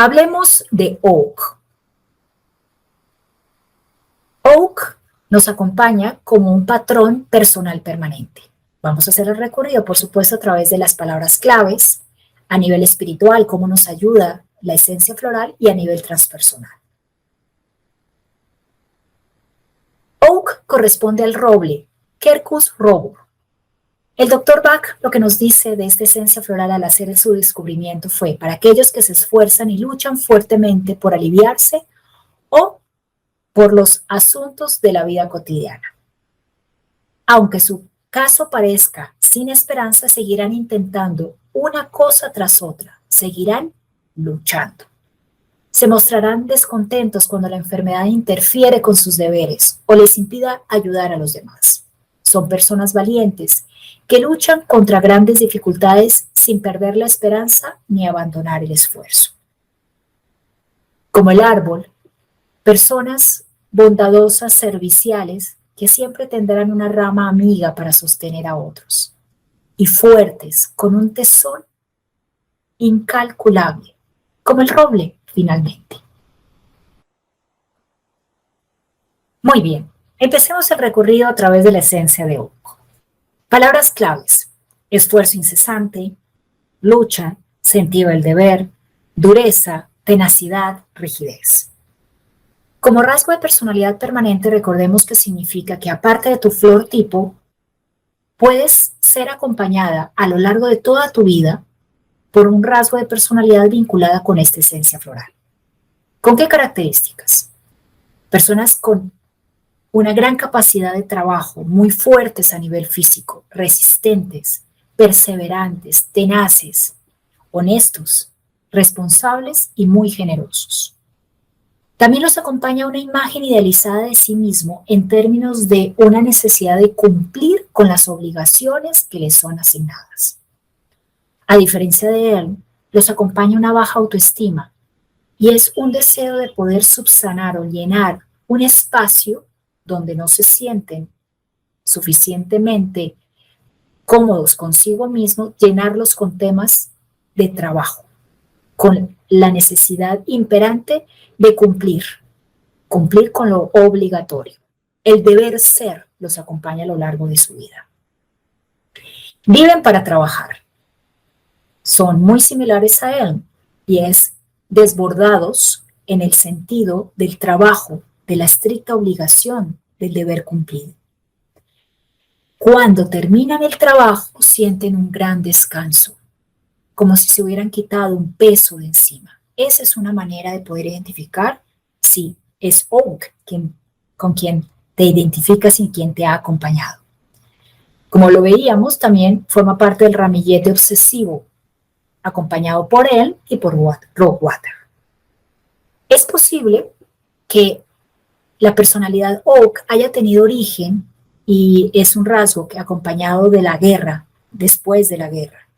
Hablemos de Oak. Oak nos acompaña como un patrón personal permanente. Vamos a hacer el recorrido, por supuesto, a través de las palabras claves, a nivel espiritual, cómo nos ayuda la esencia floral y a nivel transpersonal. Oak corresponde al roble, Quercus robur. El Dr. Bach lo que nos dice de esta esencia floral al hacer su descubrimiento fue para aquellos que se esfuerzan y luchan fuertemente por aliviarse o por los asuntos de la vida cotidiana. Aunque su caso parezca sin esperanza, seguirán intentando una cosa tras otra, seguirán luchando. Se mostrarán descontentos cuando la enfermedad interfiere con sus deberes o les impida ayudar a los demás. Son personas valientes que luchan contra grandes dificultades sin perder la esperanza ni abandonar el esfuerzo. Como el árbol, personas bondadosas, serviciales, que siempre tendrán una rama amiga para sostener a otros, y fuertes, con un tesón incalculable, como el roble, finalmente. Muy bien, empecemos el recorrido a través de la esencia de Oak. Palabras claves: esfuerzo incesante, lucha, sentido del deber, dureza, tenacidad, rigidez. Como rasgo de personalidad permanente, recordemos que significa que aparte de tu flor tipo, puedes ser acompañada a lo largo de toda tu vida por un rasgo de personalidad vinculada con esta esencia floral. ¿Con qué características? Personas con una gran capacidad de trabajo, muy fuertes a nivel físico, resistentes, perseverantes, tenaces, honestos, responsables y muy generosos. También los acompaña una imagen idealizada de sí mismo en términos de una necesidad de cumplir con las obligaciones que les son asignadas. A diferencia de él, los acompaña una baja autoestima y es un deseo de poder subsanar o llenar un espacio donde no se sienten suficientemente cómodos consigo mismos, llenarlos con temas de trabajo, con la necesidad imperante de cumplir con lo obligatorio. El deber ser los acompaña a lo largo de su vida. Viven para trabajar. Son muy similares a él y es desbordados en el sentido del trabajo, de la estricta obligación del deber cumplido. Cuando terminan el trabajo, sienten un gran descanso, como si se hubieran quitado un peso de encima. Esa es una manera de poder identificar si es Oak con quien te identificas y quien te ha acompañado. Como lo veíamos, también forma parte del ramillete obsesivo, acompañado por él y por Rockwater. Es posible que la personalidad Oak haya tenido origen y es un rasgo que acompañado de la guerra, después de la guerra,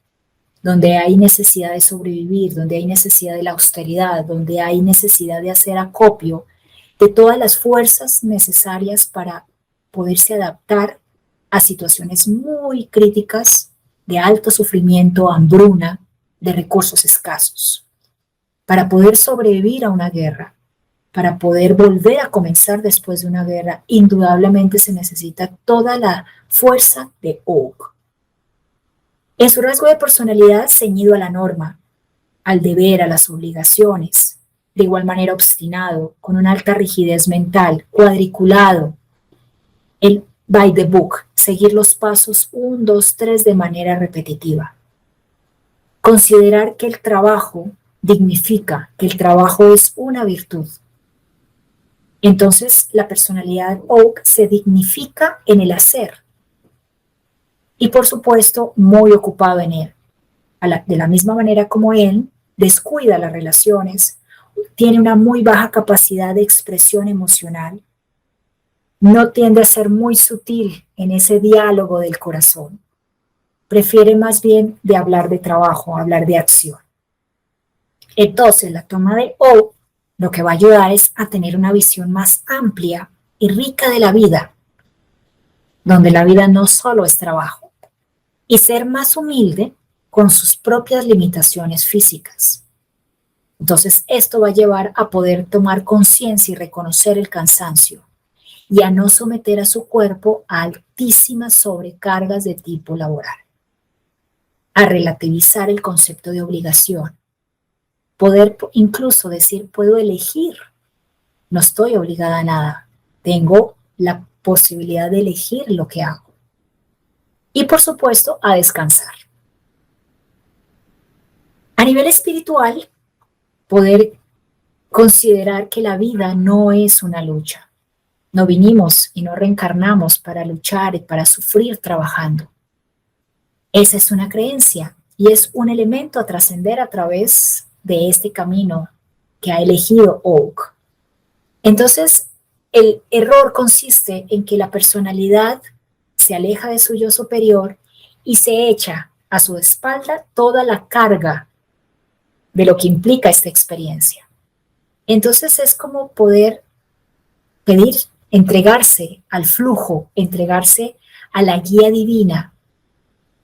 donde hay necesidad de sobrevivir, donde hay necesidad de la austeridad, donde hay necesidad de hacer acopio de todas las fuerzas necesarias para poderse adaptar a situaciones muy críticas de alto sufrimiento, hambruna, de recursos escasos. Para poder sobrevivir a una guerra, para poder volver a comenzar después de una guerra, indudablemente se necesita toda la fuerza de Oak. En su rasgo de personalidad ceñido a la norma, al deber, a las obligaciones, de igual manera obstinado, con una alta rigidez mental, cuadriculado, el by the book, seguir los pasos 1, 2, 3 de manera repetitiva. Considerar que el trabajo dignifica, que el trabajo es una virtud. Entonces la personalidad Oak se dignifica en el hacer. Y por supuesto, muy ocupado en él. De la misma manera como él, descuida las relaciones, tiene una muy baja capacidad de expresión emocional, no tiende a ser muy sutil en ese diálogo del corazón. Prefiere más bien de hablar de trabajo, hablar de acción. Entonces, la toma de O lo que va a ayudar es a tener una visión más amplia y rica de la vida, donde la vida no solo es trabajo, y ser más humilde con sus propias limitaciones físicas. Entonces, esto va a llevar a poder tomar conciencia y reconocer el cansancio y a no someter a su cuerpo a altísimas sobrecargas de tipo laboral, a relativizar el concepto de obligación, poder incluso decir, puedo elegir, no estoy obligada a nada, tengo la posibilidad de elegir lo que hago. Y por supuesto, a descansar. A nivel espiritual, poder considerar que la vida no es una lucha. No vinimos y no reencarnamos para luchar y para sufrir trabajando. Esa es una creencia y es un elemento a trascender a través de este camino que ha elegido Oak. Entonces, el error consiste en que la personalidad se aleja de su yo superior y se echa a su espalda toda la carga de lo que implica esta experiencia. Entonces es como poder pedir, entregarse al flujo, entregarse a la guía divina,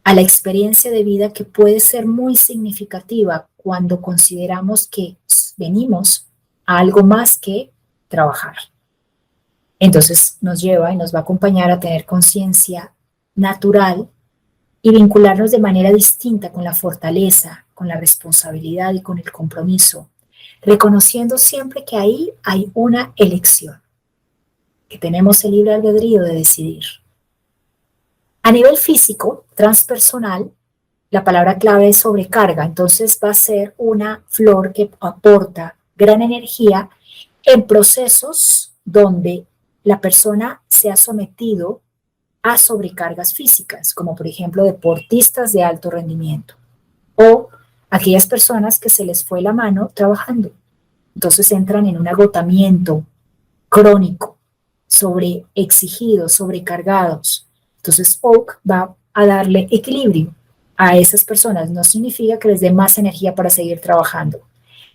a la experiencia de vida que puede ser muy significativa cuando consideramos que venimos a algo más que trabajar. Entonces nos lleva y nos va a acompañar a tener conciencia natural y vincularnos de manera distinta con la fortaleza, con la responsabilidad y con el compromiso, reconociendo siempre que ahí hay una elección, que tenemos el libre albedrío de decidir. A nivel físico, transpersonal, la palabra clave es sobrecarga, entonces va a ser una flor que aporta gran energía en procesos donde la persona se ha sometido a sobrecargas físicas, como por ejemplo deportistas de alto rendimiento o aquellas personas que se les fue la mano trabajando. Entonces entran en un agotamiento crónico, sobreexigidos, sobrecargados. Entonces Oak va a darle equilibrio a esas personas. No significa que les dé más energía para seguir trabajando,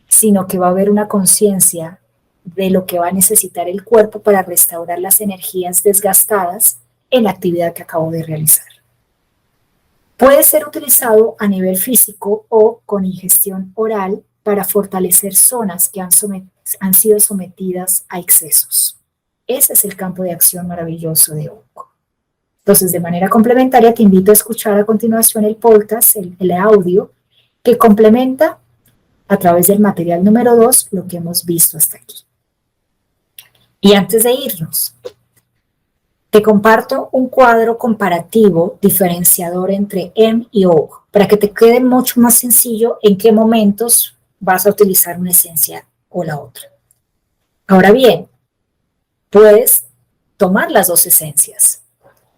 sino que va a haber una conciencia de lo que va a necesitar el cuerpo para restaurar las energías desgastadas en la actividad que acabo de realizar. Puede ser utilizado a nivel físico o con ingestión oral para fortalecer zonas que han sido sometidas a excesos. Ese es el campo de acción maravilloso de Oak. Entonces, de manera complementaria, te invito a escuchar a continuación el podcast, el audio, que complementa a través del material número 2 lo que hemos visto hasta aquí. Y antes de irnos, te comparto un cuadro comparativo diferenciador entre M y O, para que te quede mucho más sencillo en qué momentos vas a utilizar una esencia o la otra. Ahora bien, puedes tomar las dos esencias.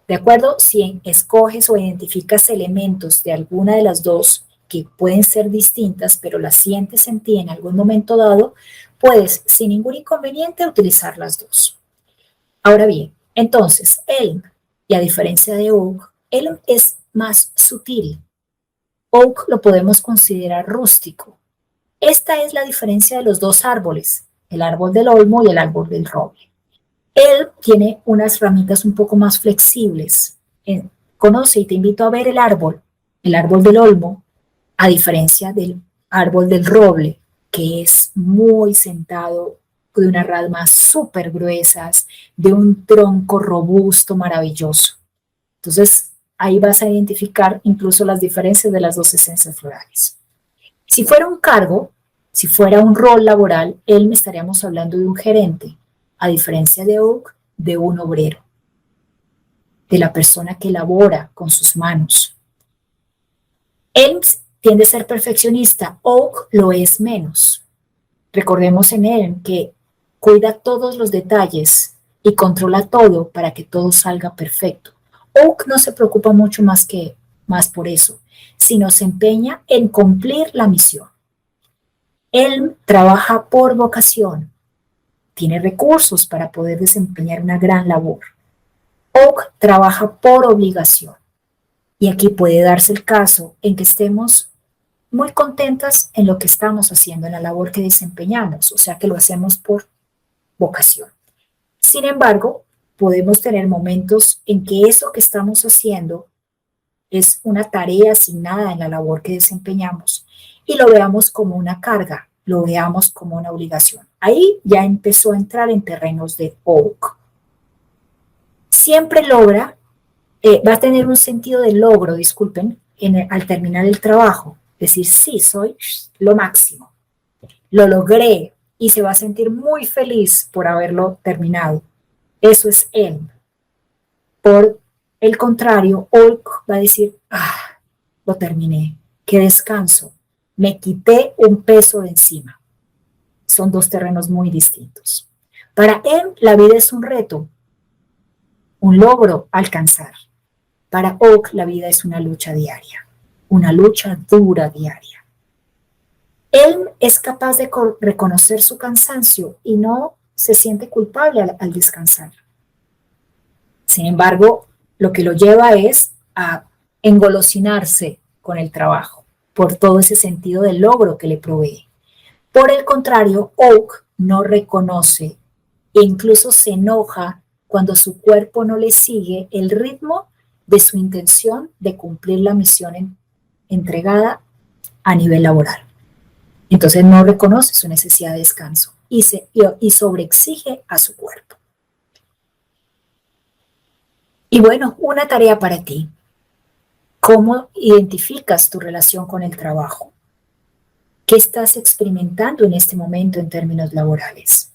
¿De acuerdo? Si escoges o identificas elementos de alguna de las dos que pueden ser distintas, pero las sientes en ti en algún momento dado, puedes sin ningún inconveniente utilizar las dos. Ahora bien, entonces, Elm, y a diferencia de Oak, Elm es más sutil. Oak lo podemos considerar rústico. Esta es la diferencia de los dos árboles, el árbol del olmo y el árbol del roble. Él tiene unas ramitas un poco más flexibles. Conoce y te invito a ver el árbol del olmo, a diferencia del árbol del roble, que es muy sentado, de unas ramas súper gruesas, de un tronco robusto, maravilloso. Entonces, ahí vas a identificar incluso las diferencias de las dos esencias florales. Si fuera un cargo, si fuera un rol laboral, me estaríamos hablando de un gerente, a diferencia de Oak, de un obrero, de la persona que labora con sus manos. Él tiende a ser perfeccionista, Oak lo es menos. Recordemos en él que cuida todos los detalles y controla todo para que todo salga perfecto. Oak no se preocupa mucho más por eso, sino se empeña en cumplir la misión. Él trabaja por vocación, tiene recursos para poder desempeñar una gran labor. Oak trabaja por obligación. Y aquí puede darse el caso en que estemos muy contentas en lo que estamos haciendo, en la labor que desempeñamos, o sea que lo hacemos por vocación. Sin embargo, podemos tener momentos en que eso que estamos haciendo es una tarea asignada en la labor que desempeñamos y lo veamos como una carga, lo veamos como una obligación. Ahí ya empezó a entrar en terrenos de oak. Siempre logra, va a tener un sentido de logro, disculpen, al terminar el trabajo. Decir, sí, soy lo máximo. Lo logré y se va a sentir muy feliz por haberlo terminado. Eso es él. Por el contrario, oak va a decir, lo terminé, qué descanso, me quité un peso de encima. Son dos terrenos muy distintos. Para él, la vida es un reto, un logro alcanzar. Para Oak, la vida es una lucha diaria, una lucha dura diaria. Él es capaz de reconocer su cansancio y no se siente culpable al descansar. Sin embargo, lo que lo lleva es a engolosinarse con el trabajo por todo ese sentido de logro que le provee. Por el contrario, Oak no reconoce e incluso se enoja cuando su cuerpo no le sigue el ritmo de su intención de cumplir la misión entregada a nivel laboral. Entonces no reconoce su necesidad de descanso y sobreexige a su cuerpo. Y bueno, una tarea para ti. ¿Cómo identificas tu relación con el trabajo? ¿Qué estás experimentando en este momento en términos laborales?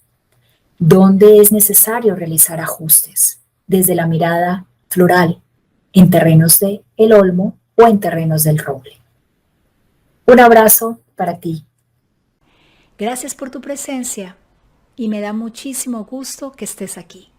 ¿Dónde es necesario realizar ajustes? Desde la mirada floral, en terrenos del olmo o en terrenos del roble. Un abrazo para ti. Gracias por tu presencia y me da muchísimo gusto que estés aquí.